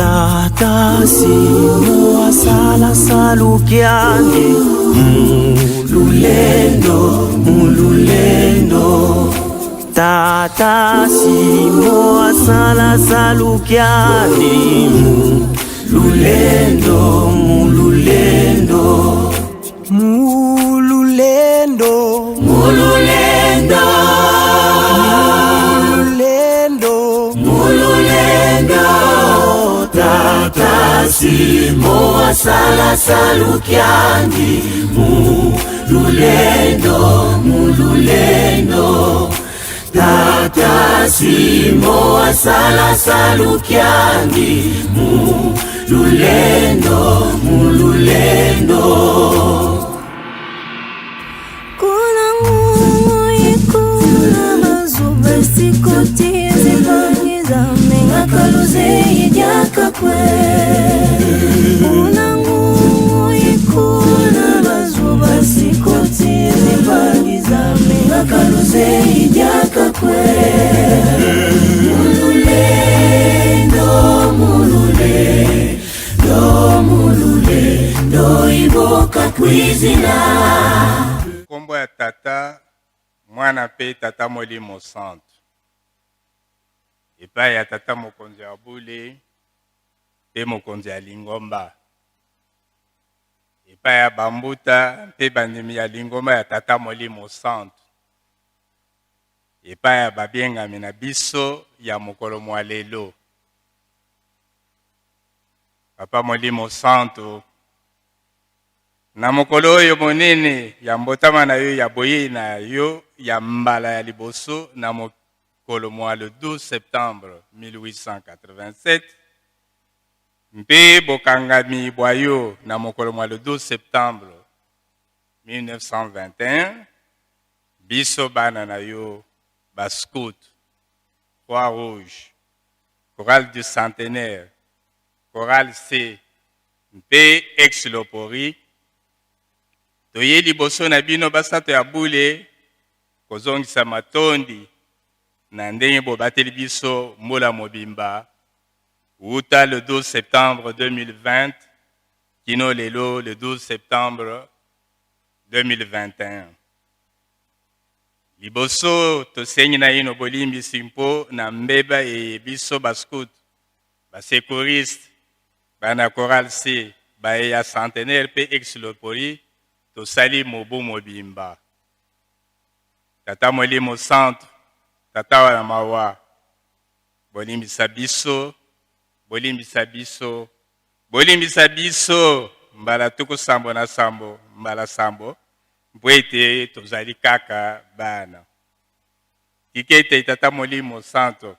Tata simo asala salukiane mululendo Tata simo asala salukiane mululendo Tata simo asala salukiani mululendo Tata simo asala salukiani mululendo Kuna ngumu kuna mazuba sikoti zibangiza menga kaluze yaka kwe Kuna ngumu kuna mazuba sikoti zibangiza menga kaluze yaka kwe mululendo iboka kwizina Kombo ya tata mwana pe tata Molimo Santo epai ya tata mokonzi ya Bule pe mokonzi ya Lingomba epai ya bambuta pe bandimi ya Lingomba ya tata Molimo Santo epai ya babengami na biso ya mokolo mwa lelo Papa Molimo Santo na mokolo oyo monene ya mbotama na yo ya boye na yo ya mbala ya liboso na mokolo mwa le 12 septembre 1887 mpe bokangami bwa yo na mokolo mwa le 12 septembre 1921 biso bana na yo bascout Croix Rouge chorale du centenaire chorale C mpe ex-lopori toye liboso na bino basato ya Bule kozongisa matondi na ndenge bobateli biso mbola mobimba uta le 12 septembre 2020 kino lelo le 12 septembre 2021 liboso tosengi na ino bolimbisi mpo na mbeba e biso bascout basecouriste bana chorale C baye ya centenaire pe ex-lopori tosali mobu mobimba tata Molimo Santo tata wana mawa bolimbisa biso mbala tuku sambo na sambo mbala sambo mpo ete tozali kaka bana kikete tata Molimo Santo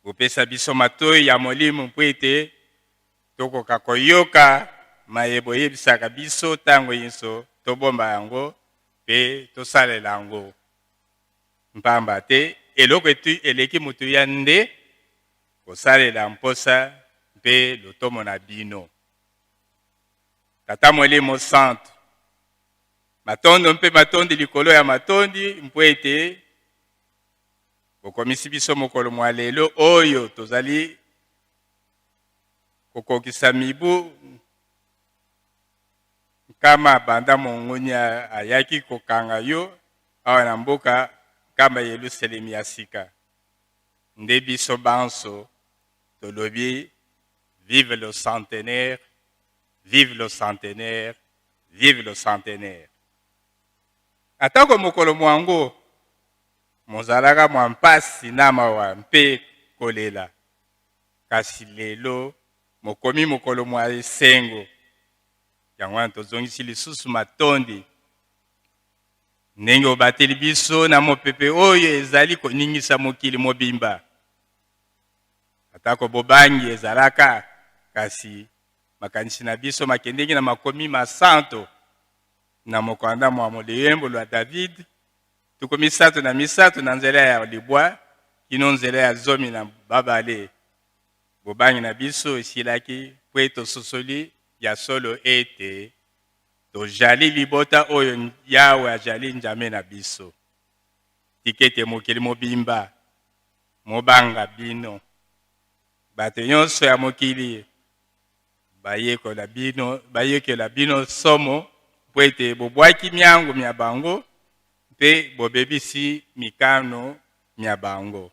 bopesa biso matoyi ya molimo mpo ete tokoka koyoka mayebo yebisaka biso tango yinso tobomba yango pe tosalela yango mpamba te eloko eleki mutu ya nde kosalela mposa mpe lotomo na bino tata Molimo Santo matondo mpe matondi likolo ya matondi mpo ete bokomisi biso mokolo mwa lelo oyo tozali kokokisa mibu kama banda mongoni ayaki kokanga yo awa na mboka kama Yerusalemi ya sika nde biso banso tolobi vive le centenaire vive le centenaire vive le centenaire atako mokolo mwango mozalaka mwa mpasi na mawa mpe kolela kasi lelo mokomi mokolo mwa esengo yango wana tozongisi lisusu matondi ndenge obateli biso na mopepe oyo ezali koningisa mokili mobimba atako bobangi ezalaka kasi makanisi na biso makendeki na makomi masanto na mokanda mwa moleyembo lwa David tukomi misato na nzela ya libwa kino nzela ya zomi na babale bobangi na biso esilaki po ete tososoli ya solo ete tojali libota oyo Yawe ajali njame na biso tikete mokili mobimba mobanga bino bato nyonso ya mokili bayekola bino somo mpo ete bobwaki miango mia bango mpe bobebisi mikano mia bango.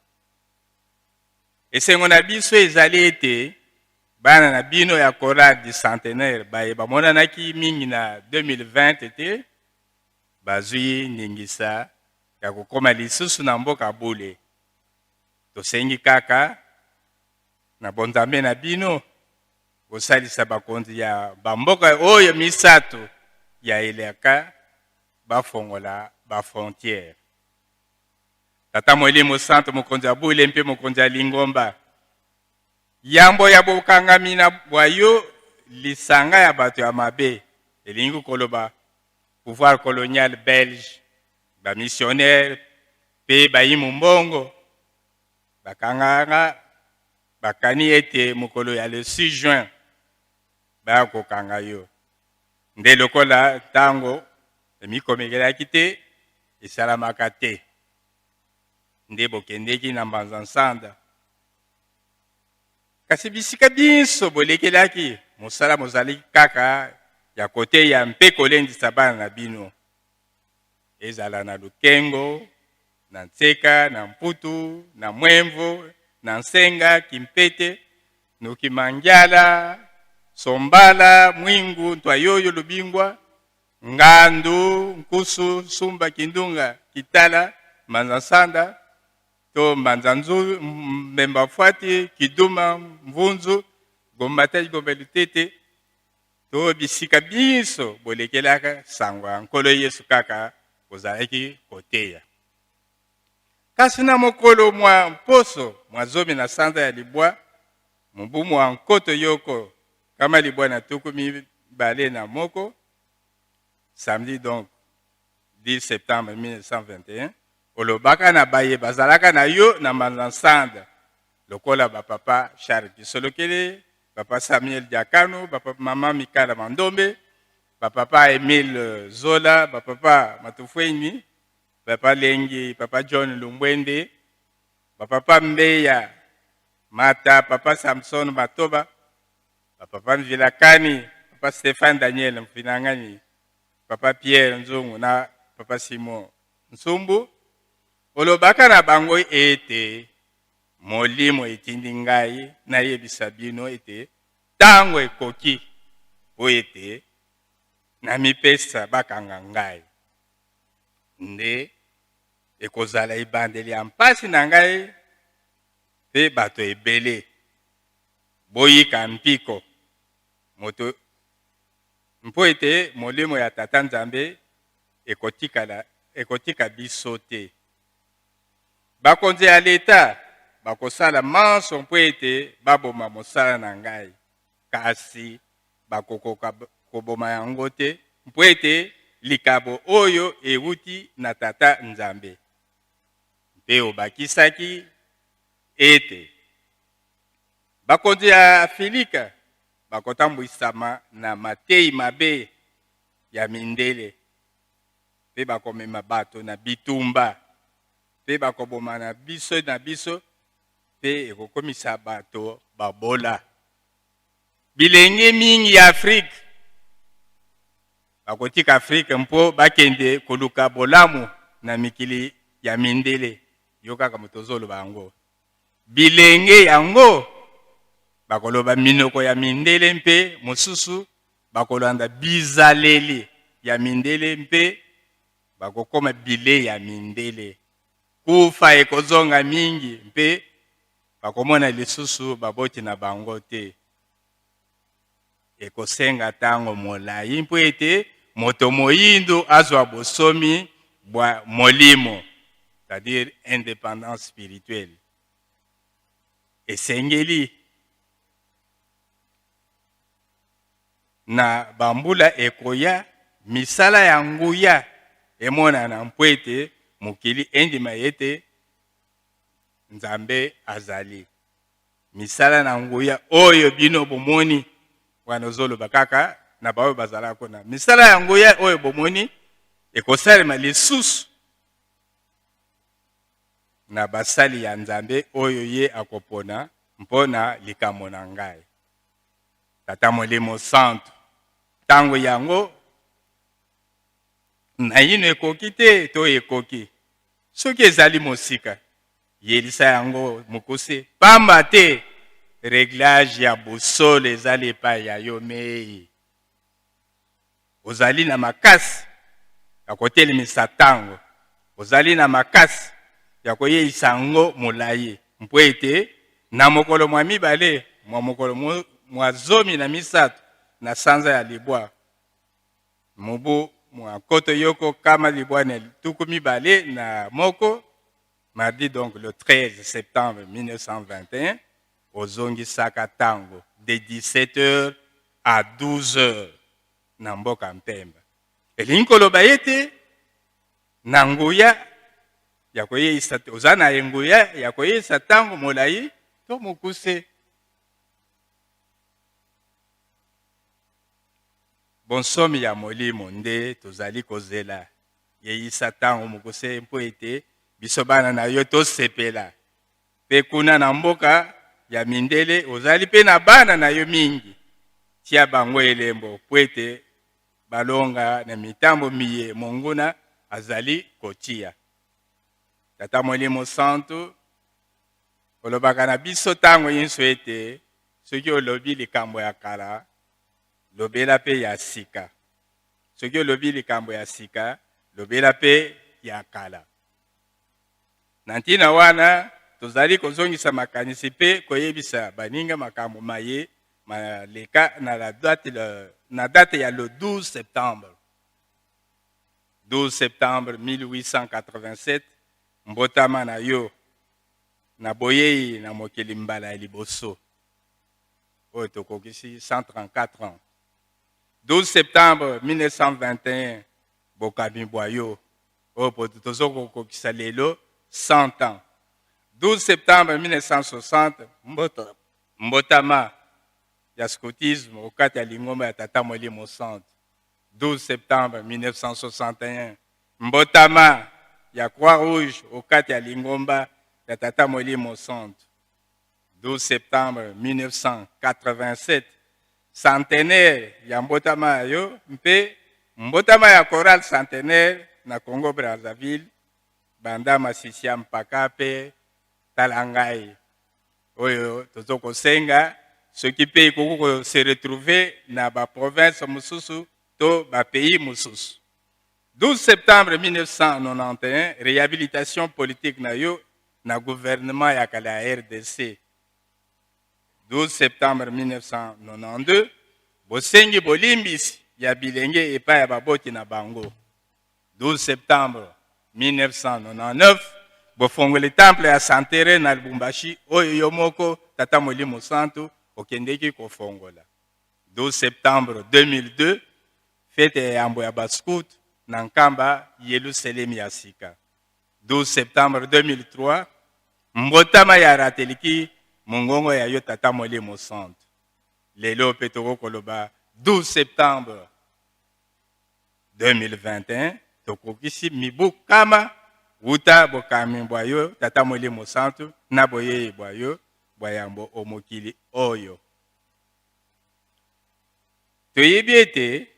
Esengo na biso ezali ete bana na bino ya chorale du centenaire bamonanaki mingi na 2020 te bazwi ningisa ya kokoma lisusu na mboka bule. Tosengi kaka na bonzambe na bino kosalisa bakonzi ya bamboka oyo misato ya eleka bafongola bafrontiere. Tata Molimo Santo mokonzi ya bule mpe mokonzi ya Lingomba, yambo ya bokangami na bwayo lisanga ya bato ya mabe elingi koloba pouvoir colonial belge ba missionnaire pe bayimu mbongo bakanganga bakani ete mokolo ya le 6 juin bakokanga yo. Nde lokola tango emikomekelaki te esalamaka te nde bokendeki na Mbanza Nsanda. Kasi bisika biso bolekelaki mosala mozali kaka ya kote ya mpe kolendisa bana na bino. Ezala na Lukengo, na Ntseka, na Mputu, na Mwemvo, na Nsenga, Kimpete, Nukimangyala, Sombala, Mwingu, Ntwayoyo, Lubingwa, Ngandu, Nkusu, Sumba, Kindunga, Kitala, Mbanza Nsanda, to Mbanza Mbembafuati, Kiduma, Mvunzu, Gombataji, Gombelutete, to bisika biso bolekelaka sangwa nkolo Yesu kaka kozalaki koteya. Kasi na mokolo mwa mposo mwa zomi na sanza ya libwa mubumu wa nkoto yoko kama libwa na tuku mibale na moko, samedi donc 10 septembre 1921, olobaka na baye bazalaka na yo na Mbanza Nsanda lokola bapapa Charles Kisolokele, papa Samuel Diakano, papa mama Mikala Mandombe, papa Emile Zola, papa Matufweni, papa Lengi, papa John Lumbwende, papa Mbeya Mata, papa Samson Matoba, papa Mvilakani, papa Stéphane Daniel Mfinangani, papa Pierre Nzungu na papa Simon Nsumbu. Olobaka na bango ete Molimo etindi ngai na yebisa bino ete tango ekoki po ete na mipesa bakanga ngai nde ekozala ebandeli ya mpasi na ngai pe bato ebele boyika mpiko moto mpo ete Molimo ya Tata Nzambe ekotika biso te. Bakonzi ya leta bakosala manso mpo ete baboma mosala na ngai, kasi bakokoka koboma yango te mpo ete likabo oyo euti na Tata Nzambe. Mpe obakisaki ete bakonzi ya Afilika bakotambwisama na matei mabe ya mindele mpe bakomema bato na bitumba mpe bakoboma na biso mpe ekokomisa bato babola. Bilenge mingi ya Afrique bakotika Afrique mpo bakende koluka bolamu na mikili ya mindele yo kaka motozolo bango. Bilenge yango bakoloba minoko ya mindele mpe mosusu bakolanda bizaleli ya mindele mpe bakokoma bile ya mindele. Kufa ekozonga mingi mpe bakomona lisusu baboti na bango te. Ekosenga tango molai mpo ete moto moyindo azwa bosomi bwa Molimo, c'est-à-dire indépendance spirituelle. Esengeli na bambula ekoya misala ya nguya emona na mpo ete mokili endima ete Nzambe azali. Misala na nguya oyo bino bomoni wana zoloba kaka na baoyo bazala kona. Misala ya nguya oyo bomoni ekosalema lisusu na basali ya Nzambe oyo ye akopona mpona likambo na ngai. Tata Molimo Santo tango yango naino ekoki te to ekoki soki ezali mosika yelisa yango mokuse pamba te réglage ya bosolo ezali epai ya yo mei ozali na makasi ya kotelemisa tango ozali na makasi ya koyeisa yango molayi mpo ete na mokolo mwa mibale mwa mokolo mwa zomi na misato na sanza ya libwa mubu mwa koto yoko kama libwa na tuku mibale na moko mardi donc le 13 septembre 1921 ozongisaka tango de 17h à 12h na mboka Mpemba elingi koloba ete na nguya ya koyeisa oza na nguya ya koyeisa tango molayi to mokuse. Bonsomi ya molimo nde tozali kozela yeisa tango mokuse mpo ete biso bana na yo tosepela mpe kuna na mboka ya mindele ozali mpe na bana na yo mingi tia bango elembo mpo ete balonga na mitambo miye monguna azali kotia. Tata Molimo Santo olobaka na biso tango nyonso ete soki olobi likambo ya kala lobela pe ya sika. Soki olobi likambo ya sika lobela pe ya kala. Na ntina wana tozali kozongisa makanisi pe koyebisa baninga makambo maye maleka na date ya le 12 septembre. 12 septembre 1887 mbotama na yo na boyei na mokili mbala ya liboso oyo tokokisi 134 ans. 12 septembre 1921 bokami bwa yo oyo tozokokisa lelo 100 ans. 12 septembre 1960 mbotama ya scoutisme au kati ya lingomba ya Tata Molimo Santo. 12 septembre 1961 mbotama ya Croix Rouge au kati ya lingomba ya Tata Molimo Santo. 12 septembre 1987 centenaire ya mbotama yo mpe mbotama ya chorale centenaire na Congo Brazzaville banda masisia mpaka pe talangai oyo tozokosenga soki pe koko se retrouver na ba province mususu to ba pays mususu. 12 septembre 1991 réhabilitation politique na yo na gouvernement ya kala RDC. 12 septembre 1992 bosengi bolimbisi ya bilenge epai ya baboti na bango. 12 septembre 1999 bofongoli temple ya Santere na Lubumbashi oyo yo moko Tata Molimo Santo okendeki kofongola. 12 septembre 2002 fete ya yambo ya bascout na nkamba Yerusalem ya sika. 12 septembre 2003 mbotama ya rateliki mongongo ya yo Tata Molimo Santo. Lelo pe tokokoloba 12 septembre 2021 tokokisi mibu kama wuta bokami bwa yo Tata Molimo Santo na boyei bwa yo bwa yambo omokili oyo. Toyebi ete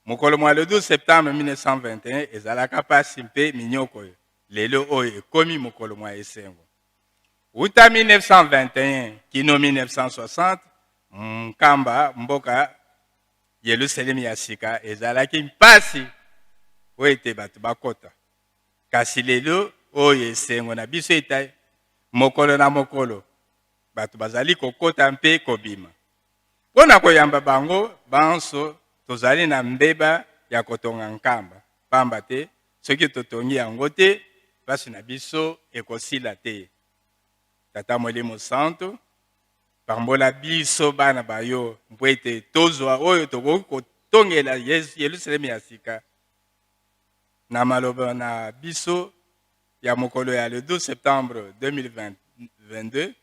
mokolo mwa le 12 septembre 1921 ezalaka pasi mpe minyoko yo lelo oyo ekomi mokolo mwa esengo. Wuta 1921 kino 1960 nkamba mboka Yerusalem ya sika ezalaki mpasi oyo ete bato bakota. Kasi lelo oyo esengo na biso eta mokolo na mokolo bato bazali kokota mpe kobima. Pona koyamba bango banso tozali na mbeba ya kotonga nkamba pamba te soki totongi yango te pasi na biso ekosila te. Tata Molimo Santo pambola biso bana bayo mpo ete tozwa oyo tokoki kotongela Yerusalem ya sika na maloba na biso ya mokolo ya le 12 septembre 2022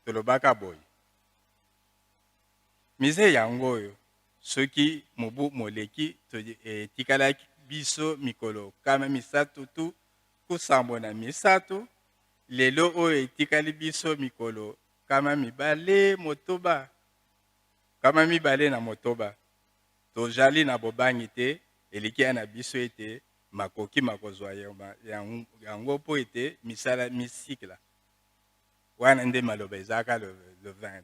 tolobaka boy. Mize yango oyo soki mobu moleki tikalaki biso mikolo kama misato tu kusambo na misato lelo oyo etikali biso mikolo kama mibale motoba. Kama mibale na motoba. Tojali na bobangi te, elikia na biso ete, makoki makozwa yango po ete, misala misikla. Wana nde maloba ezaka le 20.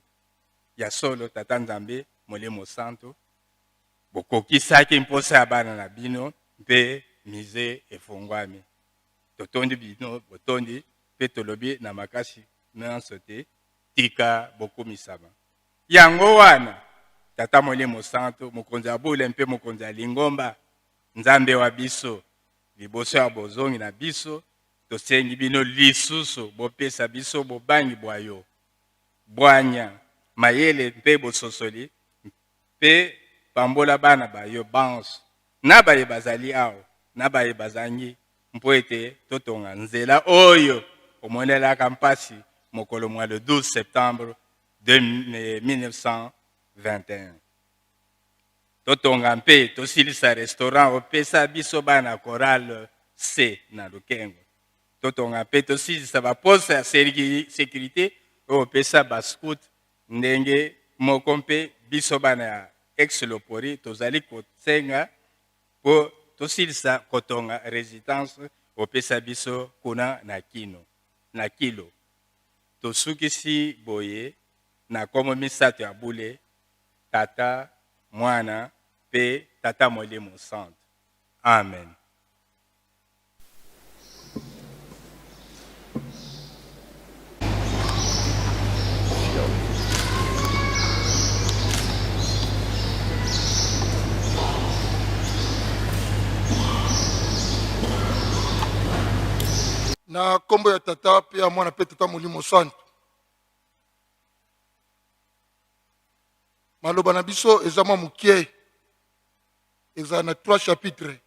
Ya solo tata Nzambe, Molimo Santo, bokoki saki mposa ya bana na bino, mpe mize efungwami. Totondi bino, botondi, pe tolobi na makasi nanso te, tika bokumisama. Yango wana, tata Molimo Santo, mokonzi ya bule mpe mokonzi ya lingomba, Nzambe wa biso, liboso ya bozongi na biso, tosengi bino lisusu, bopesa biso bobangi bwayo, bwanya, mayele mpe bososoli, mpe pambola bana bayo banso, na baye bazali ao, na baye bazangi, mpo ete totonga nzela oyo, omonelaka mpasi, mokolo mwa le 12 septembre 1921. Totonga mpe tosilisa restaurant opesa biso bana chorale C na Lukengo. Totonga mpe tosilisa baposa ya sécurité opesa bascout ndenge moko mpe biso bana ya ex-lopori tozali kosenga po tosilisa kotonga résidence opesa biso kuna na kilo. Tosukisi boye na komo misato ya bule tata mwana pe tata Molimo Santo. Amen. Na kombo ya tata pe ya mwana pe tata Molimo Santo. Maloba na biso ezama mukie. Eza na 3 chapitres.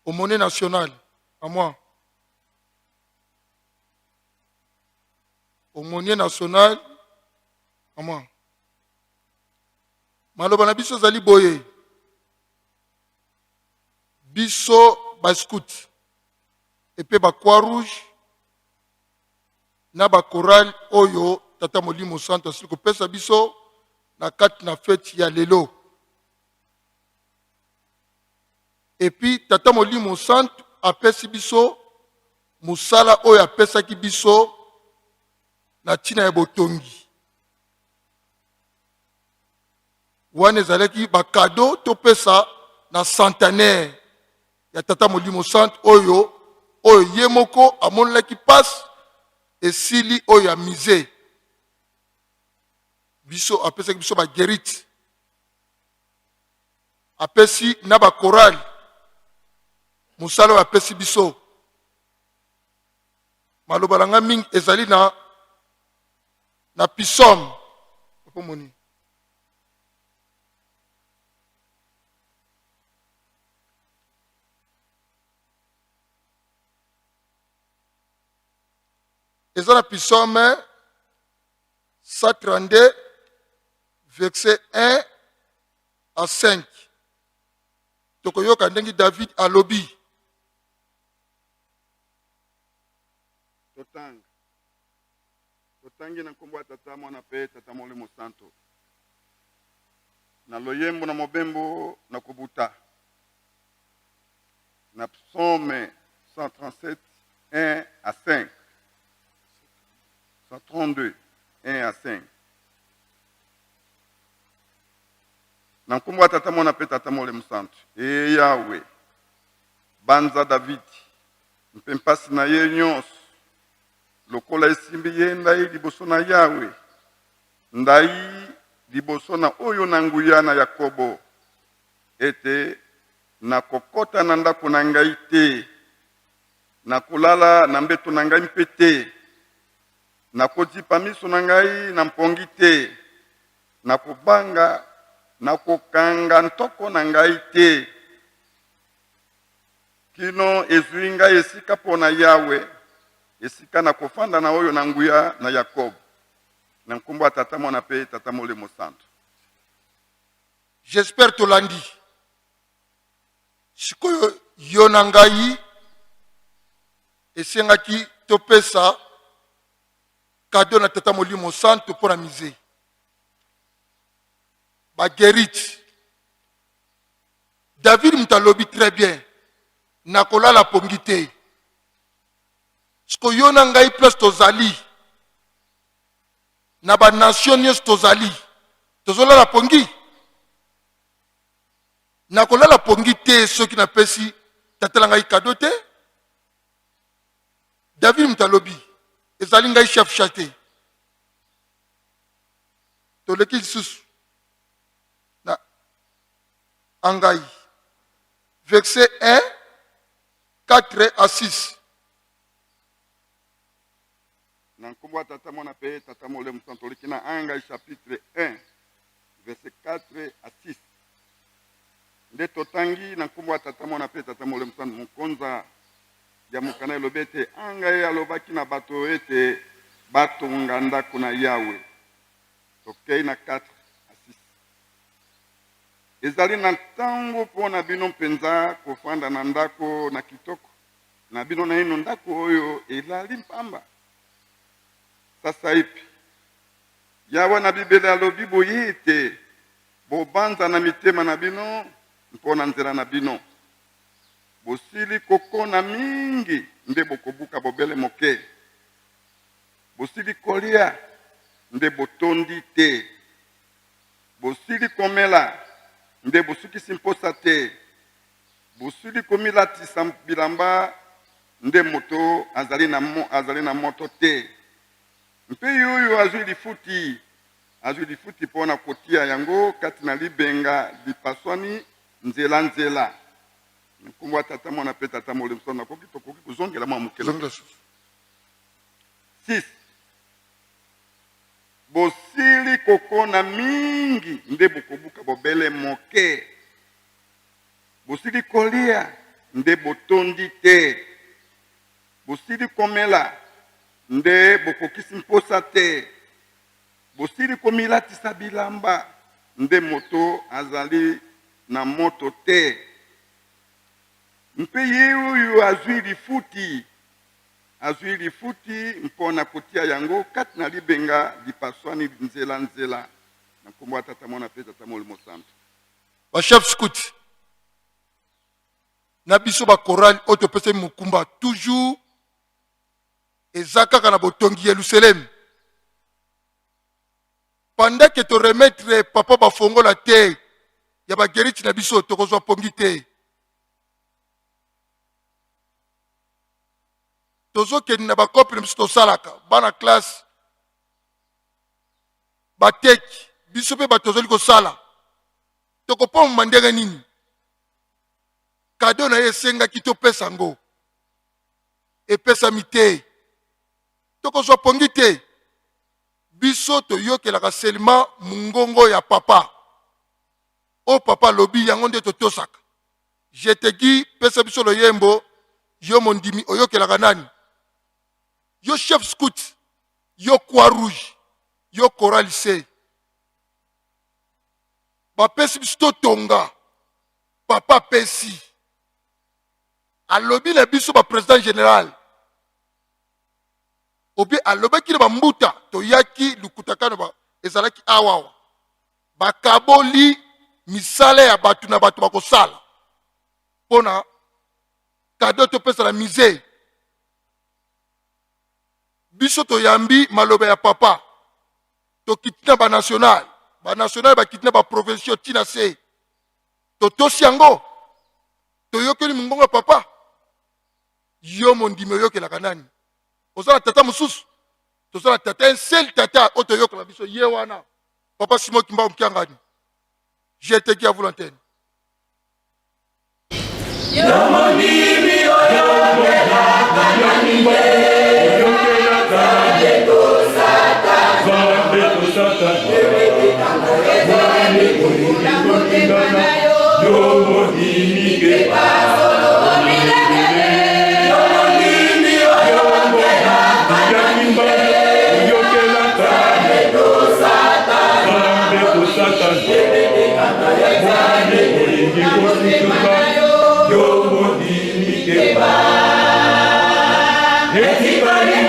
Aumônier national, à moi. Aumônier national, à moi. Maloba na biso zali boye. Biso ba scout. Et puis ba croix rouge. Na ba chorale oyo tata Molimo Santo asiko pesa biso na kati na fête ya lelo. Et puis tata Molimo Santo apesi biso musala oyo apesaki biso na tina ya botongi. Wana ezalaki ba cadeau to pesa na centenaire ya tata Molimo Santo oyo ye moko amonelaki passe esili oyo ya misé. Biso apesaki biso ba guérite. Apesi na ba chorale. Musala apesi biso. Maloba langa mingi ezali na pisom. Opomoni. Ezali na pisom 132 verset 1 à 5. Tokoyoka ndengi David alobi. Totangi na kombo ya tata mwana pe tata Molimo Santo. Na loyembo na mobembo na kobuta. Na psaume 137, 1 à 5. 132, 1 à 5. Na kombo ya tata mwana pe tata Molimo Santo. E Yahweh. Banza David. Mpe mpasi na ye nyonso. Lokola esimbi ye ndai liboso na Yahweh. Ndai liboso na oyo na nguya na Yakobo. Ete na kokota na ndako na ngai te. Na kolala na mbeto na ngai mpe te. Na kozipa miso na ngai na mpongi te. Na kobanga na kokanga ntoko na ngai te. Kino ezwi ngai esika pona Yahweh. Esika na kofanda na oyo na nguya na Yakobo. Na nkombo ya tata mwana pe tata Molimo Santo. J'espère tolandi. Sikoyo yo na ngai esengaki topesa cadeau na tata molimo santo pour la misée. Bageriti. David mtalobi très bien. Nakola la pongite. Sko yona ngai plus tozali. Na ba nation nyos tozali. Tozola la pongi. Nakola la pongite ceux qui na pesi tatela ngai cadeau te. David mtalobi. Ezali ngai chef chate. Toleki lisusu. Na angai. Verset 1, 4 à 6. Nankombo tata mona pe tata mole msantoliki na Angai chapitre 1 verset 4 à 6. Nde totangi nankombo tata mona pe tata mole msanto mukonza ya mukana lobete Angai alobaki na bato ete batonga ndako na Yawe. Tokei na 4 à 6. Ezali na ntango pona bino mpenza kofanda na ndako na kitoko. Na bino na ino ndako oyo elali mpamba. Sasa ipi. Yawe na Bibele alobi boye ete bobanza na mitema na bino mpona nzela na bino. Bosili kokona mingi nde bokobuka bobele moke. Bosili kolia nde botondi te. Bosili komela nde bosukisi mposa te. Bosili komilatisa bilamba nde moto azali na moto te. Mpe yoyo azwi lifuti pona kotia yango kati na libenga lipaswani nzela nzela. Nkombo tata mona pe tata mole msona koki tokoki kuzongela mwa mukelo. 6. Bosili kokona mingi nde bokobuka bobele moke. Bosili kolia nde botondi te. Bosili komela nde bokokisi mposa te. Bosili komilatisa bilamba nde moto azali na moto te. Mpe yeyo azwi lifuti mpona kotia yango kati na libenga lipaswani nzela nzela. Na kombo tata mona pe tata mole mosanto. Ba chef scout. Na biso ba chorale oto pese mukumba toujours ezaka kana botongi Yerusalem. Pendant que te remettre papa ba fongola te ya ba geriti na biso to kozwa pongi te. Tozo ke na ba couple biso to salaka bana classe ba teki biso pe ba tozoli ko sala. To ko pom mandenge nini? Cadeau na yesenga ki to pesa ngo. E pesa mite. Toko so pongi te. Biso to yokelaka seulement mungongo ya papa. O papa lobi yango nde to tosaka. Je te dis pesa biso lo yembo yo mondimi oyokelaka nani? Yo chef scout, yo Croix Rouge, yo Chorale lycée. Ba pesi biso tonga. Papa pesi. Alobi na biso ba président général. Obi alobaki na bambuta to yaki lukutakano ba ezalaki awawa. Bakaboli misale ya batu na batu bakosala. Pona cadeau to pesa la misée. Biso to yambi malobe ya papa. To kitina ba national ba kitina ba provincial tina se. To tosiango. To yokeli mungonga papa. Yo mondime yokela kanani. Ozala tata mususu. Tozala tata un seul tata oto yokela biso ye wana. Papa Simon Kimba mkiangani. Je te dis à vous l'antenne. Everybody,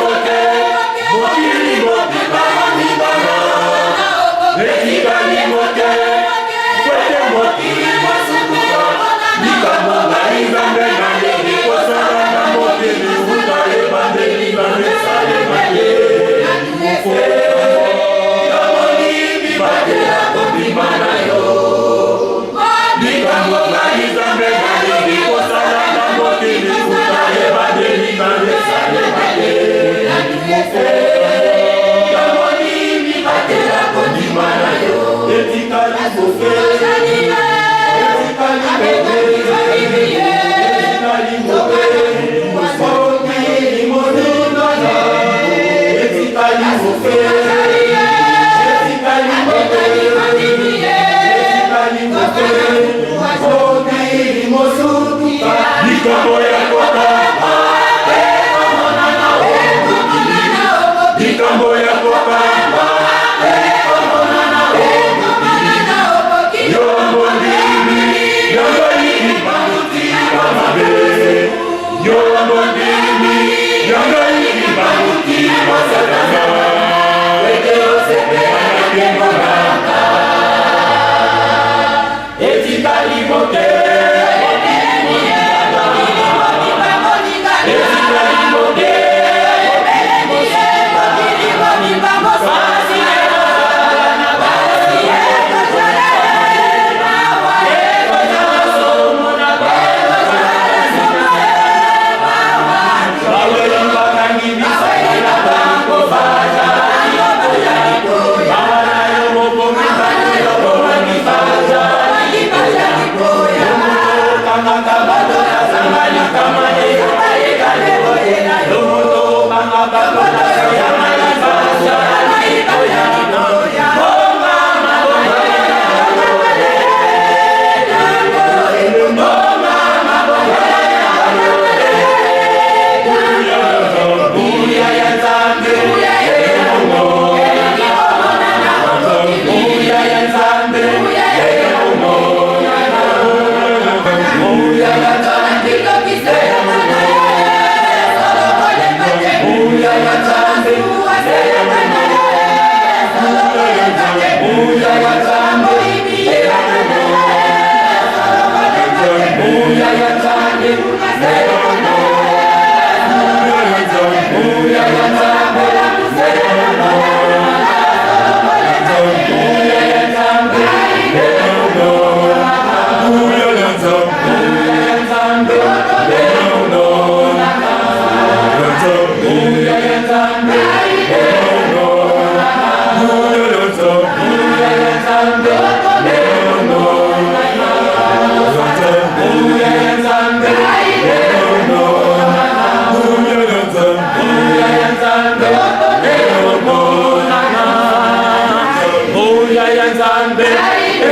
nguya ya nzambe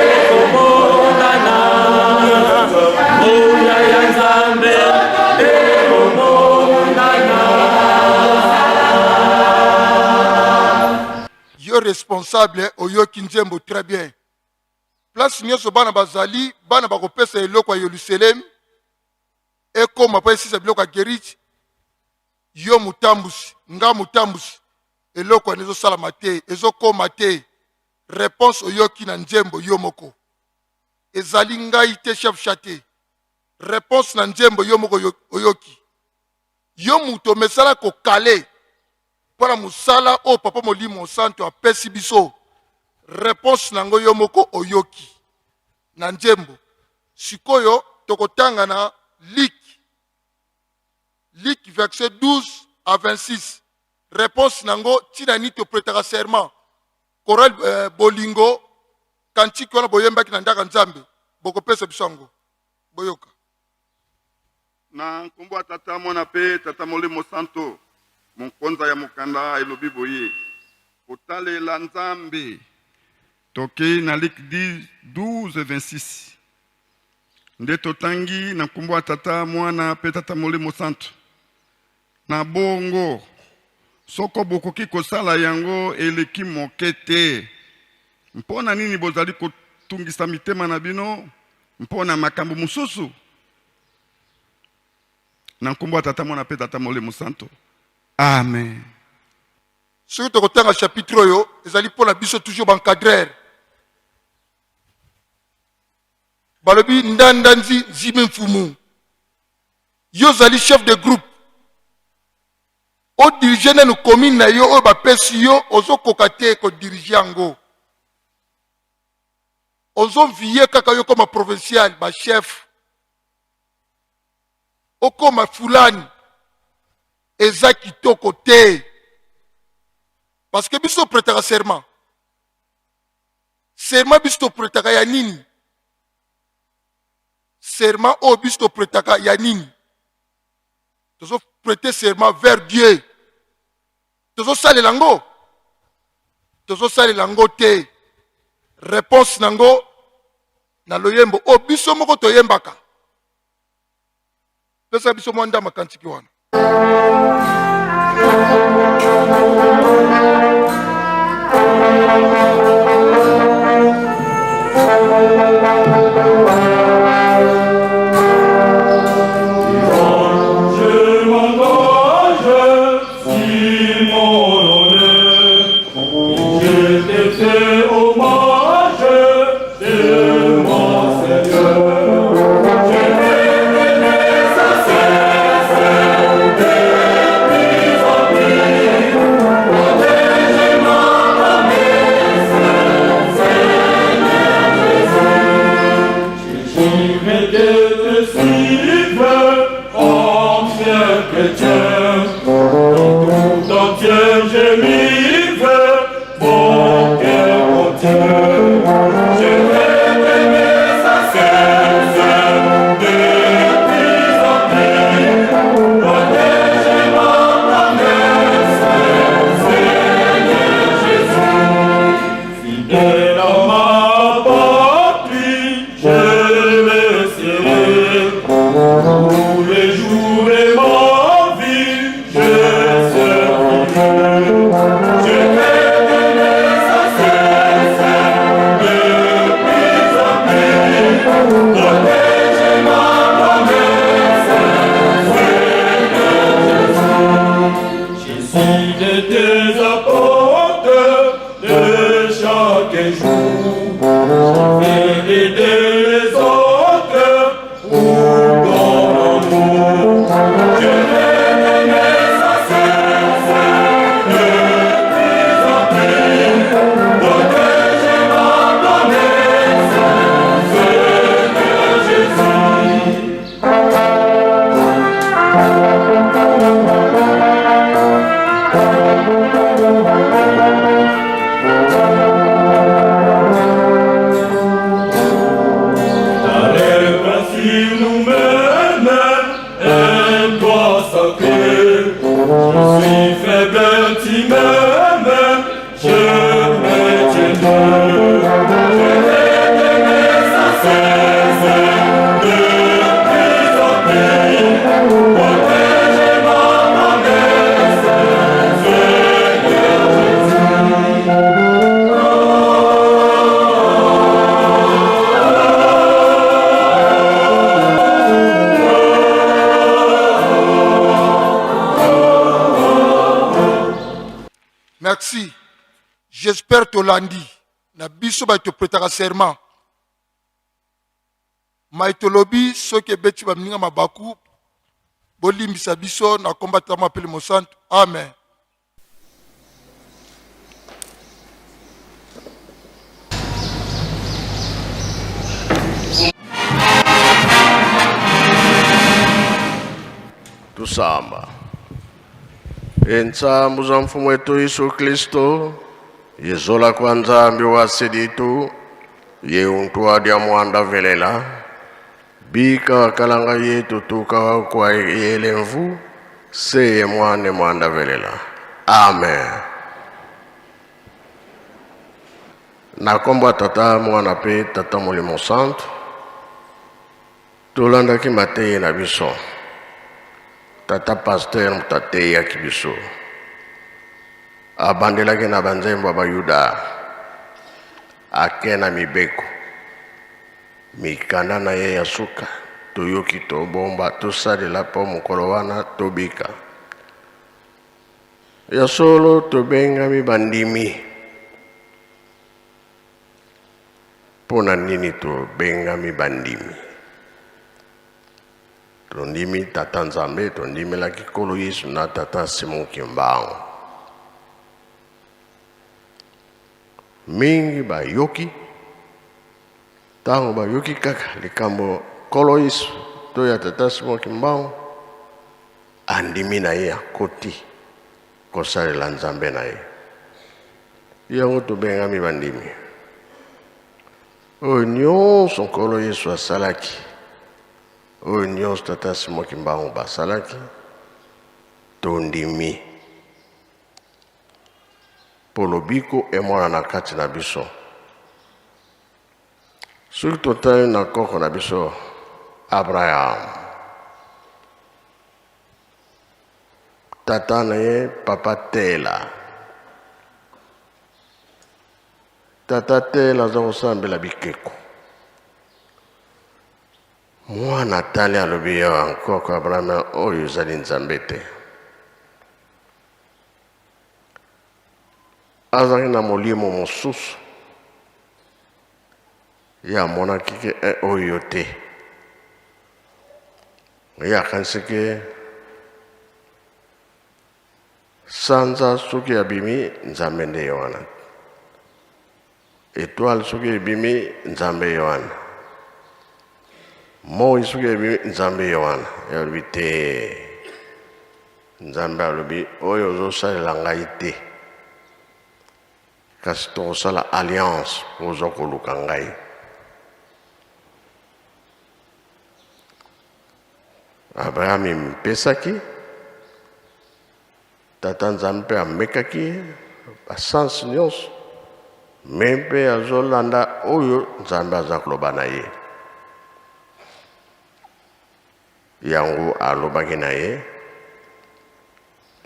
ekomonana nguya ya nzambe ekomonana. Yo responsable oyoki nzembo très bien. Place nyonso bana bazali bana bakopesa eloko ya Yerusalem ekoma pa esisa biloko ya geriti yo mutambusi nga mutambusi eloko ezosala te ezokoma te. Réponse oyoki na nzembo yo moko ezali ngai te chef chate. Réponse na nzembo yo moko oyoki yo muto mesala kokale mpona mosala o papa molimo santo apesi biso. Réponse nango yo moko oyoki na nzembo. Sikoyo tokotanga na Luc verset 12 à 26. Réponse nango tina ni to prêtera serment. Choral bolingo kantiki wana boyembaki na ndaka nzambe bokopesa biso yango boyoka. Na nkombo ya tata mwana pe tata molimo santo mokonza ya mokanda elobi boye kotalela nzambe toke na Luc 12:26 nde totangi na nkombo ya tata mwana pe tata molimo santo na bongo soko bokoki kosala yango eleki moke te. Mpona nini bozali kotungisa mitema na bino mpona makambo mosusu? Na nkombo ya tata mwana pe tata molimo santo, amen. Soki tokotanga chapitre oyo ezali mpona biso toujours bancadreur balobi ndanda nzime mfumu yo zali chef de groupe odirige nanu commune na yo oyo bapesi yo ozokoka te kodirige yango. Ozovie kaka yo koma provincial bachef okoma fulani eza kitoko te. Parce que biso prêtera serment. Serment biso prêtera ya nini? Serment o biso prêtera ya nini? Tozo prêter serment vers Dieu. Tozo sale lango. Tozo sale lango te. Réponse nango na loyembo o biso moko toyembaka. Pesa biso mwanda makantiki wana. père tolandi na biso ba to prêtera serment maitolobi soki ebeti bamninga mabaku bolimbisa biso na kombatela mo apele mosantu. Amen. Tusamba. Entsambu za mfumu wetu Yesu Kristo, yezola kwa nzambi wa seditu, ye untwa dia mwanda velela, bika kalanga yetu tuka kwa yelemvu, seye mwane mwanda velela. Amen. Nakomba tata mwana pe tata Molimo Santo, tolanda ki mateye na biso. Tata pasteur mutate ya kibiso abandela ke na banzembo ba Yuda akena mibeko mikanda na ye ya suka toyoki to bomba tosalela po mokolo wana tobika ya solo tobengami bandimi pona nini tobengami bandimi tondimi tata Nzambe tondimi la kikolo Yesu na tata Simon Kimbangu mingi ba yoki tango ba yoki kaka likambo kolo Yesu to ya tata Simon Kimbangu andimi na ye akoti kosalela Nzambe na ye yango tobengami bandimi oyo nyonso kolo Yesu asalaki oyo nyonso tata Simon Kimbangu basalaki tondimi po lobiko emwana na kati na biso soki totali na koko na biso Abraham tata na ye papa Tela tata Tela aza kosambela bikeko mwana tali alobi ya nkoko Abraham oyo ezali Nzambe te azalaki na molimo mosusu ye amonaki ke oyo te ye akanisi ke sanza soki abimi Nzambe nde ye wana étoile soki ebimi Nzambe ye wana moi soki ebimi Nzambe ye wana ye alobi te Nzambe alobi oyo ozosalela ngai te kasi tokosala alliance po ozwa koluka ngai Abraham impesaki tata Nzambe mpe amekaki ye basansi nyonso me mpe azolanda oyo Nzambe aza koloba na ye yango alobaki na ye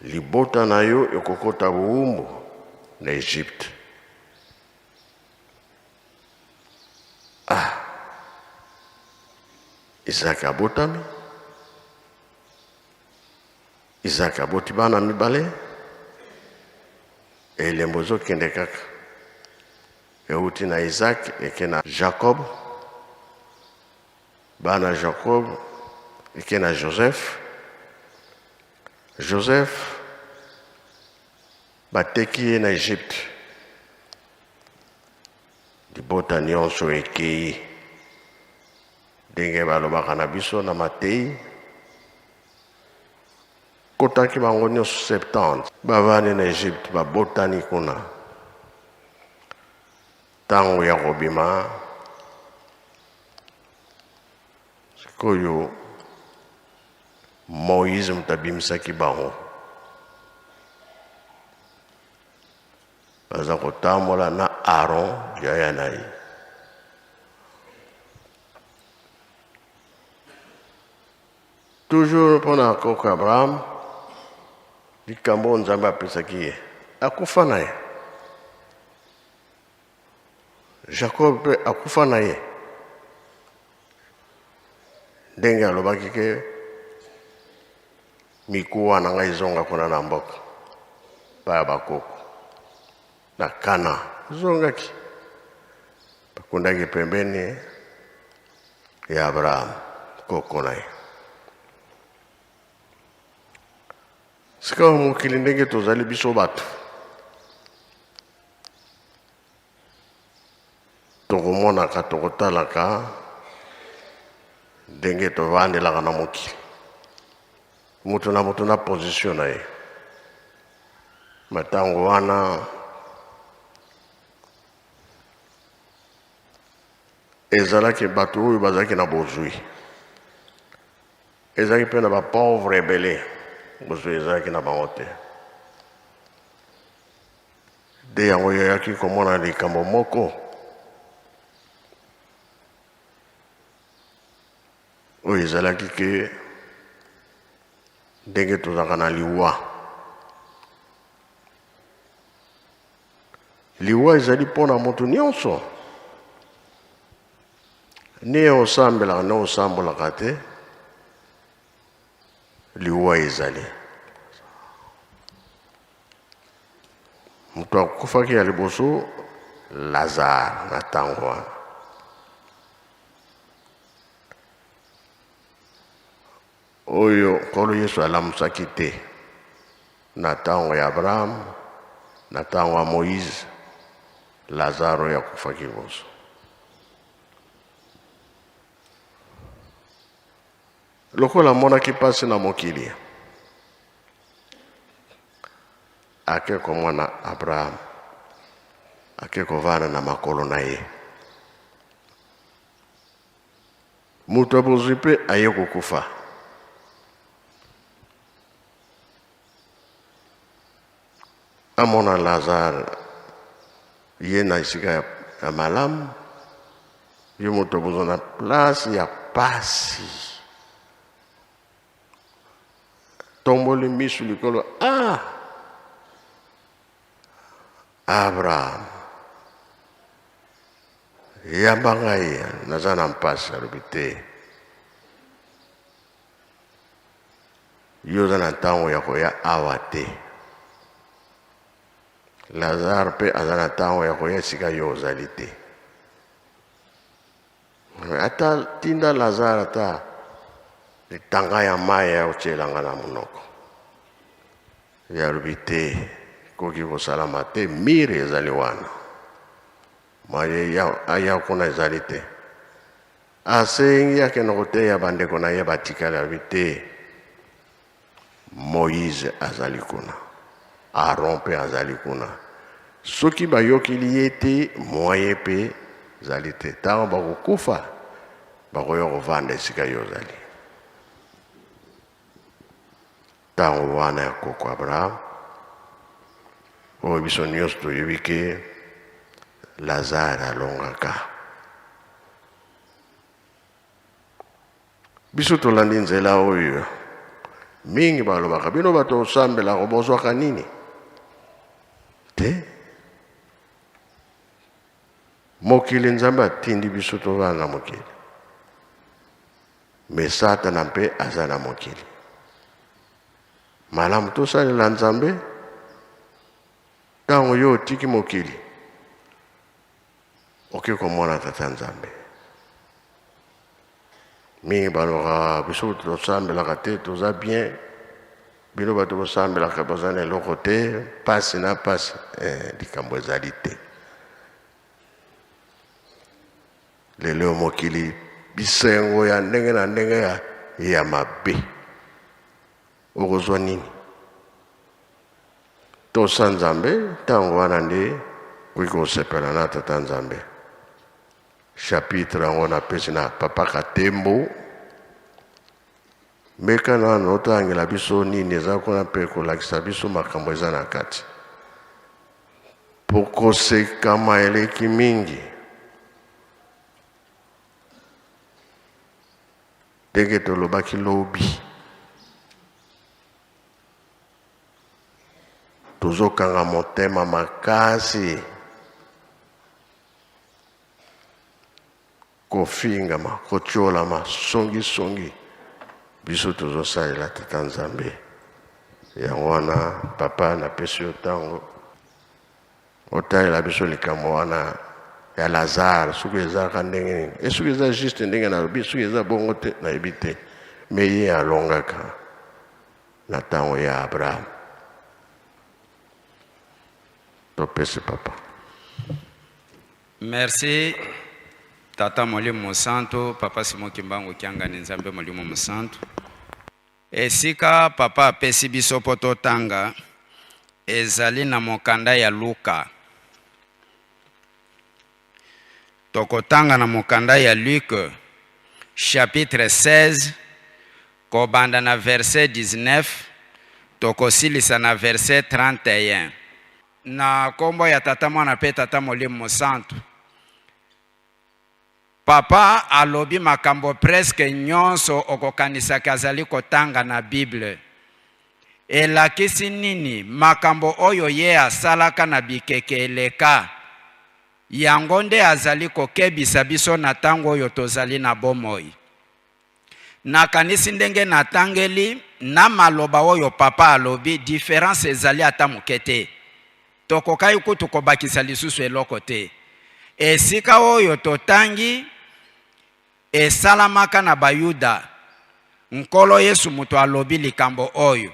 libota na yo ekokota buumbu na Egypte. Isaka abotami Isaka aboti bana mibale elembo ezokende kaka euti na Isaac eke na Jacob bana Jacob eke na Joseph Joseph bateki ye na Egypte libota nyonso ekei ndenge balobaka na biso na Matei kotaki bango nyonso 70 bavandi na Egypte babotani kuna ntango ya kobima sikoyo Moïse moto abimisaki bango baza kotambola na Aaron yaya na ye toujours mpona koko Abraham likambo Nzambe apesaki ye akufa na ye Jacob mpe akufa na ye ndenge alobaki ke mikuwa na ngai zonga kuna na mboka baya bakoko na Kana zongaki bakundaki pembeni ya Abraham koko naye. Sika mokili ndenge tozali biso bato tokomonaka tokotalaka ndenge tovandelaka na mokili, moto na position na ye. Matango wana ezalaki bato oyo bazalaki na bozwi, ezalaki mpe na bapauvre ebele, bozwi ezalaki na bango te. Nde yango yoyaki komona likambo moko oyo ezalaki ke ndenge tozalaka na liwa. Liwa ezali mpo na moto nyonso, ne osambelaka ne osambolaka te, liwa ezali. Moto akufaki ya liboso Lazare na ntango wana. Oyo nkolo Yesu alamusaki te na ntango ya Abraham, na ntango ya Moïse, Lazare oyo akufaki liboso. Lokola amonaki pasi na mokili, ake komona Abraham, ake kovanda na makolo na ye. Moto abozwi mpe aye kokufa. Amona Lazare ye na esika ya malamu, ye moto abozwa na place ya pasi. Tomboli misu likolo, Abraham, yamba ngai naza na mpasi, alobi te. Yo oza na ntango ya koya awa te. Lazare mpe aza na ntango ya koya esika yo ozali te. Ata tinda Lazare ata litanga ya mai ya otyelanga na monoko, ya alobi te, koki kosalama te, mire ezali wana, mai aya kuna ezali te. Asengi akende koteya bandeko na ye batikali, alobi te, Moïse azali kuna, Aaron mpe azali kuna. Soki bayokili ye te, moye mpe ezali te. Ntango bakokufa, bakoya kovanda esika yo ozali. Ntango wana ya koko Abraham, oyo biso nyonso toyebi ke Lazare alongaka. Biso tolandi nzela oyo mingi balobaka, bino bato osambelaka bozwaka nini te? Mokili Nzambe atindi biso tovanda mokili, me Satana mpe aza na mokili. Malamu tosalela Nzambe ntango yo otiki mokili, oke komona Tata Nzambe. Mingi balobaka biso tosambelaka te, toza bien, bino bato bosambelaka boza na eloko te, pasi na pasi. Likambo ezali te. Lelo mokili bisengo ya ndenge na ndenge ya mabe, okozwa nini? Tosa Nzambe ntango wana nde koki kosepela na Tata Nzambe. Chapitre yango napesi na Papa Katembo, meka nano otangela biso nini eza kuna mpe kolakisa biso makambo eza na kati. Pokosekama eleki mingi, ndenge tolobaki lobi, tozokanga motema makasi, kofingama, kotiolama, songi biso tozosalela Tata Nzambe. Yango wana Papa napesi yo ntango otayela biso likambo wana ya Lazare soki ezalaka ndenge nini e soki eza juste ndenge nalobi soki eza bongo te nayebi te me ye alongaka na ntango ya Abraham. Topesi papa. Merci Tata Molimo Santo, Papa Simon Kimbangu Kiangani Nzambe Molimo Santo. Esika papa apesi biso po totanga ezali na mokanda ya Luka. Tokotanga na mokanda ya Luc chapitre 16 kobanda na verset 19 tokosilisa na verset 31. Na kombo ya tata mwana pe tata Molimo Santo. Papa alobi makambo presque nyonso okokanisa kazali kotanga na Bible. Elakisi nini makambo oyo ye asalaka na bikeke eleka. Yango nde azali kokebisa biso na tango oyo tozali na bomoi. Nakanisi ndenge natangeli na maloba oyo papa alobi différence ezali ata mukete. Tokokai kutu kobakisa lisusu eloko te. Esika oyo totangi esalamaka na bayuda. Nkolo Yesu mutu alobi likambo oyo.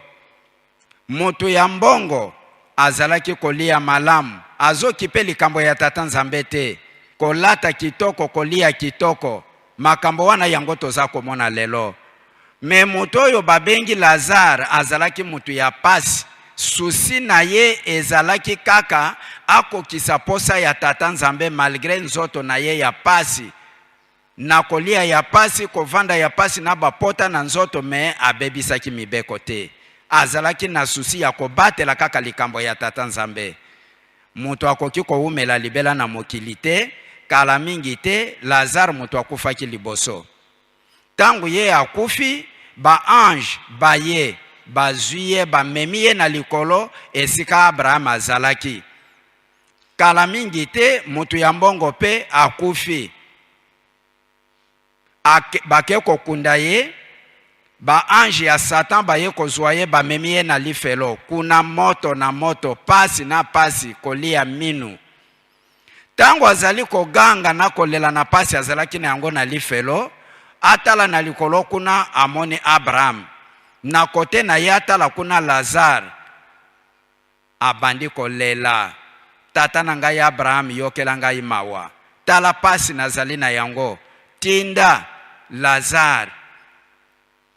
Mutu ya mbongo azalaki kolia malamu. Azokipe likambo ya tata Nzambe te. Kolata kitoko, kolia kitoko. Makambo wana yango toza komona lelo. Me mutu oyo babengi Lazare azalaki mutu ya pasi. Susi na ye ezalaki kaka akokisa posa ya tata Nzambe malgré nzoto na ye ya pasi. Na kolia ya pasi, kovanda ya pasi na bapota na nzoto me abebisaki mibeko te. Azalaki na susi ya kobatela kaka likambo ya tata Nzambe. Mutu akoki koumela libela na mokili te, kala mingi te, Lazare mutu akufaki liboso. Tangu ye akufi, ba ange, ba ye, ba zuye, ba memiye na likolo, esika Abraham azalaki. Kala mingi te, mutu ya mbongo pe akufi. Bake kokunda ye, ba ange ya Satan ba ye kozwa ye ba memiye na lifelo. Kuna moto na moto, pasi na pasi, kolia minu. Tango azali koganga na kolela na pasi azalaki na yango na lifelo, atala na likolo kuna amoni Abraham. Na kote na ye atala kuna Lazare. Abandi kolela. Tata na ngai Abraham yokela ngai mawa. Tala pasi nazali na yango. Tinda Lazare.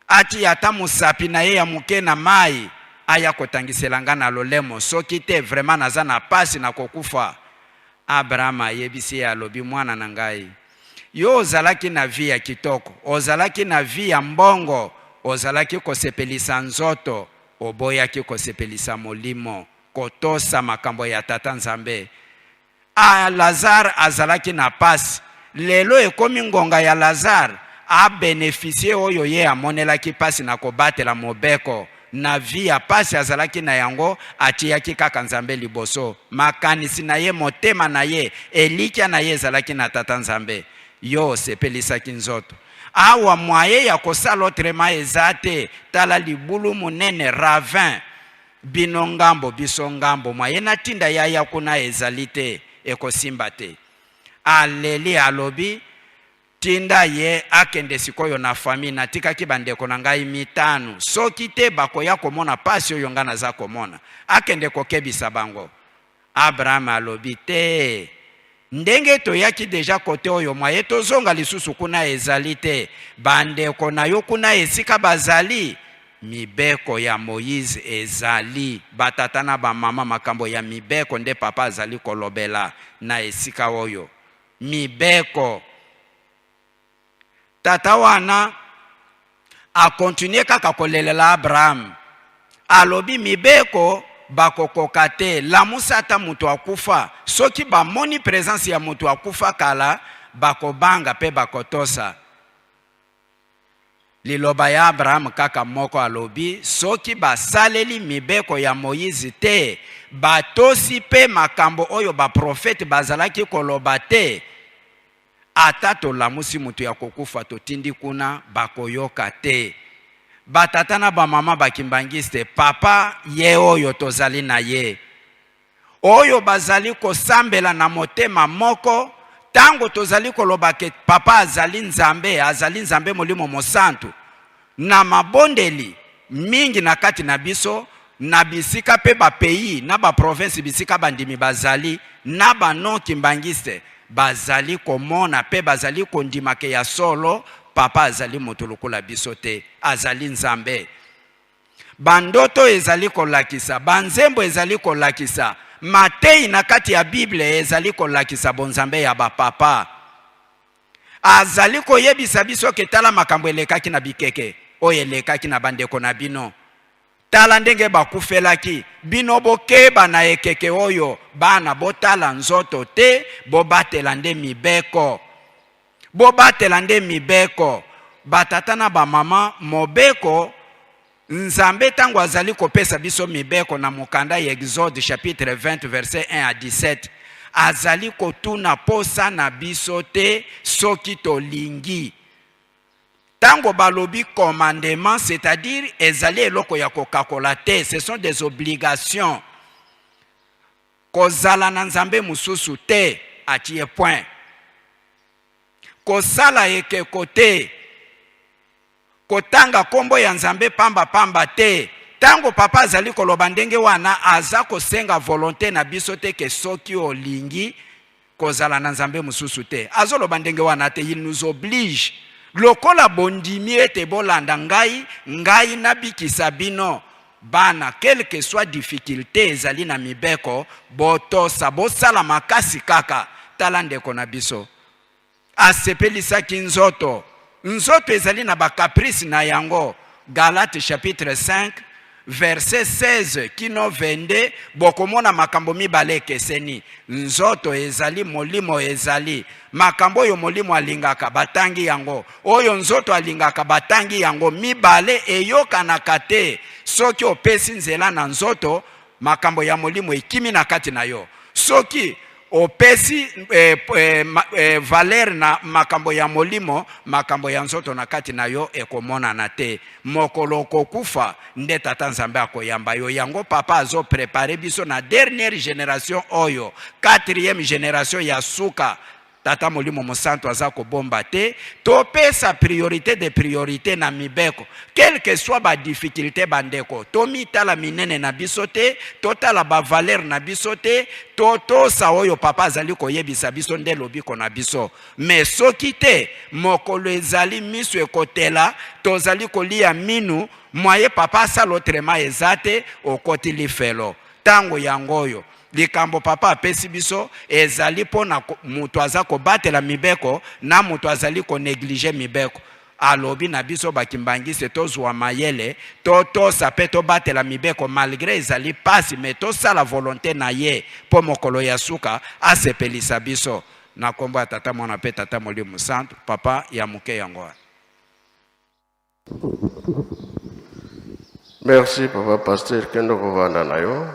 Ati ata musapi na ye ya muke na mai. Aya kotangiselanga na lolemo. Soki te vraiment naza na pasi na kokufa. Abraham ayebisi ya lobi mwana na ngai. Yo ozalaki na vi ya kitoko. Ozalaki na vi ya mbongo. Ozalaki kosepelisa nzoto. Oboyaki kosepelisa molimo. Kotosa makambo ya tata Nzambe. Lazare azalaki na pasi. Lelo ekomi ngonga ya Lazare. A beneficie oyo ye amonelaki pasi na kobatela mobeko. Na vi ya pasi azalaki na yango atiyaki kaka Nzambe liboso. Makanisi na ye, motema na ye, elikia na ye ezalaki na tata Nzambe. Yo sepelisaki nzoto. Awa mwaye ya kosala otrema ezate. Tala libulu munene ravin. Bino ngambo biso ngambo. Mwaye na tinda ya kuna ezalite. Eko simba te. Aleli alobi. Tinda ye akende sikoyo na fami na tika kibandeko na ngai mitano. Soki te bako ya komona pasi oyo nga naza komona. Akende kokebisa bango. Abraham alobi te. Ndenge to yaki deja kote oyo mwaye tozonga lisusu kuna ezali te. Bandeko na yo kuna esika bazali. Mibeko ya Moïse ezali. Batata na ba mama makambo ya mibeko nde papa azali kolobela na esika oyo. Mibeko. Tata wana a continué kaka kolelela Abraham. Alobi mibeko bakokoka te. Lamusa ata mutu akufa. Soki ba moni presence ya mutu akufa kala bakobanga pe bakotosa. Liloba ya Abraham kaka moko alobi. Soki basaleli mibeko ya Moïse te. Batosi pe makambo oyo ba profete bazalaki koloba te. Ata to lamusi mutu ya kokufa to tindi kuna bakoyoka te. Batata na ba mama bakimbangiste papa ye oyo tozali na ye. oyo bazali kosambela na motema moko tango tozali koloba ke papa azali nzambe molimo mosantu na mabondeli mingi na kati na biso na bisika pe ba pays na ba province bisika bandimi bazali na ba non kimbangiste bazali komona pe bazali kondima ke ya solo papa azali moto lokola biso te azali nzambe. Bandoto ezali kolakisa, banzembo ezali kolakisa, matei na kati ya Bible ezali kolakisa bonzambe ya ba papa. Azali koyebisa biso ke tala makambo elekaki na bikeke, oyo elekaki na bandeko na bino. Tala ndenge bakufelaki, bino bokeba na ekeke oyo, bana botala nzoto te, bobatela nde mibeko. Bobatela nde mibeko. Batata na ba mama mobeko, Nzambe tango azali kopesa biso mibeko na mukanda ya Exode chapitre 20 verset 1 à 17. Azali kotuna posa na biso te soki tolingi. Tango balobi commandement, c'est-à-dire ezali eloko ya kokakola te, ce sont des obligations. Kozala na Nzambe mususu te, atie point. Kosala ekeko te, kotanga kombo ya Nzambe pamba te. Tango papa azali koloba ndenge wana aza kosenga volonté na biso te ke soki olingi kozala na Nzambe mususu te. Azoloba ndenge wana te, il nous oblige. Lokola bondimi ete bolanda ngai nabikisa bino bana, quelle que soit difficulté ezali na mibeko, botosa bosala makasi kaka. Tala ndeko na biso asepelisaki nzoto. Nzoto ezali na ba caprice na yango. Galate chapitre 5 verset 16 kino 22, bokomona makambo mibale keseni. Nzoto ezali, molimo ezali. Makambo yo molimo alingaka batangi yango, oyo nzoto alingaka batangi yango, mibale eyokanaka te. Soki opesi nzela na nzoto, makambo ya molimo ekimi na kati na yo. Soki opesi valer na makambo ya molimo, makambo ya nzoto na kati na yo ekomona na te. Mokolo kokufa nde tata Nzambe akoyamba yo. Yango papa azo prepare biso na dernière génération oyo, 4e génération ya suka. Tata molimo mosanto aza kobomba te, topesa priorité de priorité na mibeko. Quelle que soit ba difficulté bandeko, tomi tala minene na biso te, totala ba valeur na biso te, totosa oyo papa azali koyebisa biso nde lobiko na biso. Mais soki te, mokolo ezali miso ekotela, tozali kolia minu, moye papa salotrema ezate, okoti lifelo. Tango yangoyo. Likambo papa apesi biso ezali pona mutu aza kobatela mibeko na mutu azali ko néglige mibeko. Alobi na biso bakimbangise tozwa mayele, totosa pe tobatela mibeko malgré ezali pasi, mais tosala volonté na ye po mokolo ya suka asepelisa biso. Na kombo ya tata mwana pe tata molimo santu, papa ya muke yango. Merci papa pasteur kendo kovanda na yo.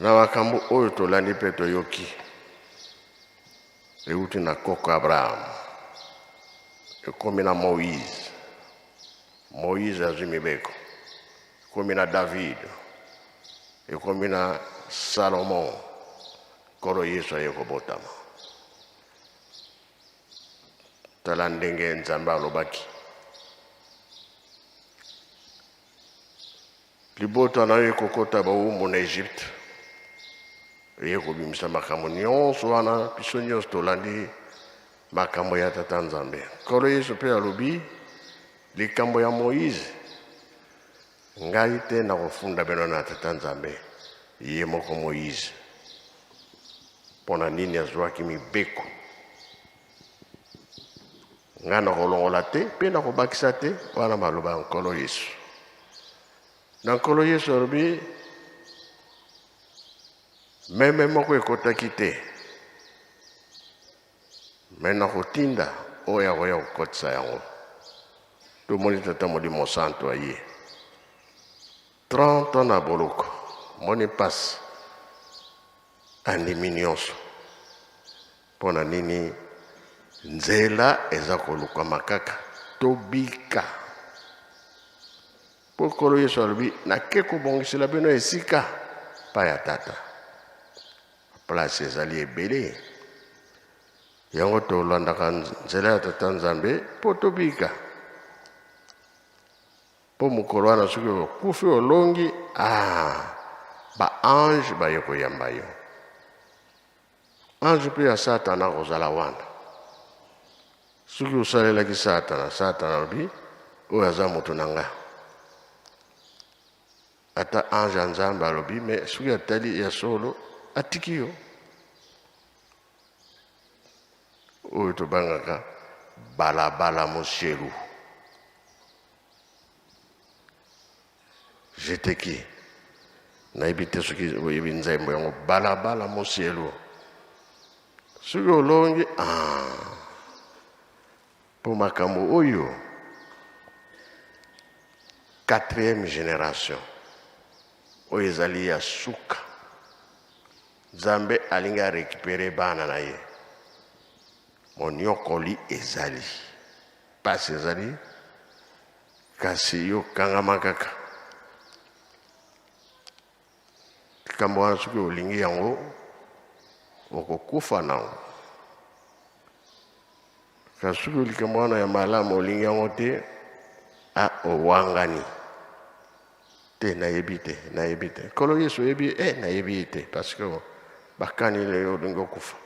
Na makambo oyo tolandi pe toyoki euti na koko Abraham ekomi na Moïse azwi mibeko, ekomi na David, ekomi na Salomon, kolo Yesu aye kobotama. Tala ndenge Nzambe alobaki. Libota na yo ekokota bawumbu na Egypte, eye kobimisa makambo nyonso wana biso nyonso tolandi makambo ya tata Nzambe. Kolo Yesu pe alobi likambo ya Moïse ngai te na kofunda beno na tata Nzambe, ye moko Moïse. Pona nini azwaki mibeko nga na kolongola te pe na kobakisa te, wana maloba nkolo Yesu. Na nkolo Yesu alobi meme moko ekotaki te, me na kotinda oyo akoya kokotisa yango. Tomoni tata molimo santo aye 30 ans na boloko, moni pasi andimi nyonso. Pona nini nzela eza koluka makaka tobika pokolo Yesu alobi nake kobongisela bino esika pa ya tata place ezali ebele yango tolandaka nzela ya tata Nzambe mpo tobika mpo mokolo wana soki okufi olongi baange baye koyamba yo ange mpe ya satana akozala wana soki osalelaki satana alobi oyo aza moto na nga ata ange ya Nzambe alobi me soki atali ya solo atiki yo oyo tobangaka balabala mosielu jeteki nayebi te soki oyebi nzembo yango balabala mosielu soki olongi mpo makambo oyo 4e génération oyo ezali ya suka Nzambe alingi arekipere bana na ye monyokoli ezali pasi ezali kasi yo kangama kaka likambo wana soki olingi yango okokufa nango kasi soki likambo wana ya malamu olingi yango te owangani te nayebi te kolo Yesu oyebi nayebi te parce que bakani le olingi okufa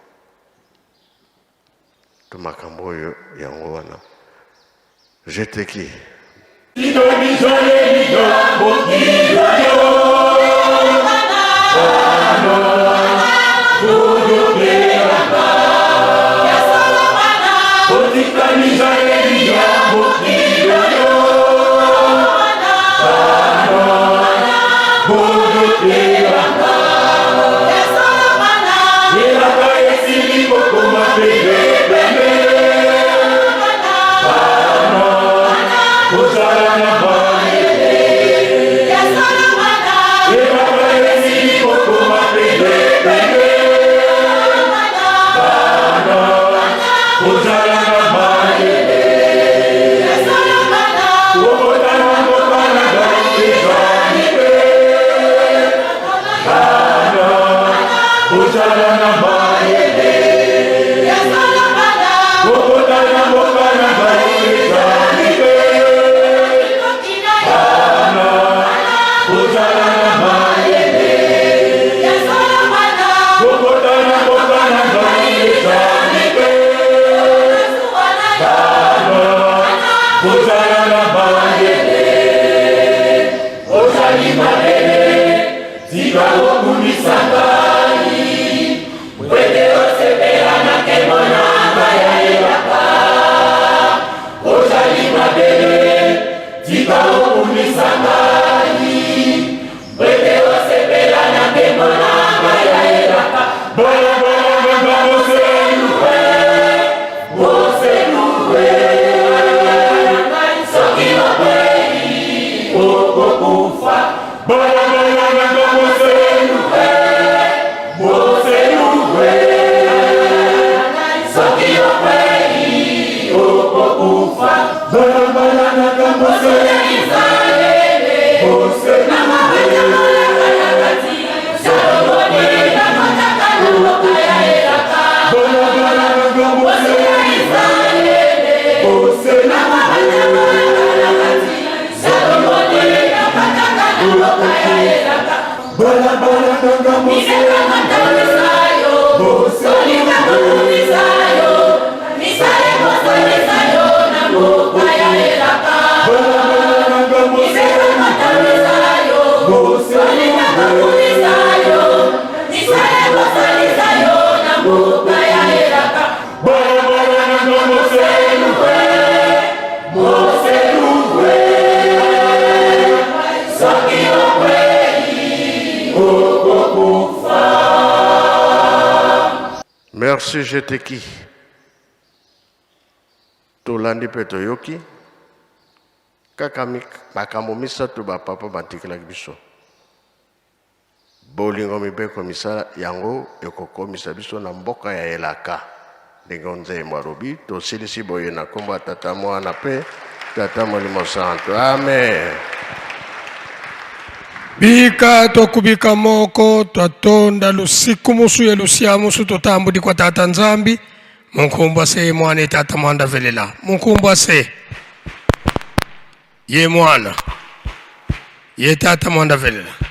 to makambo oyo yango wana jeteki Merci jeteki tolandi mpe toyoki kaka makambo misato bapapa batikelaki biso bolingo mibeko misala yango ekokomisa biso na mboka ya elaka ndenge Nzembo alobi tosilisi boye na kombo ya Tata Mwana mpe Tata Molimo Santo amen. Bika tokubika moko twatonda lusiku musu ya lusia musu totambudi kwa tata nzambi munkumbwa se mwana tata mwanda velela munkumbwa se ye mwana ye tata mwanda velela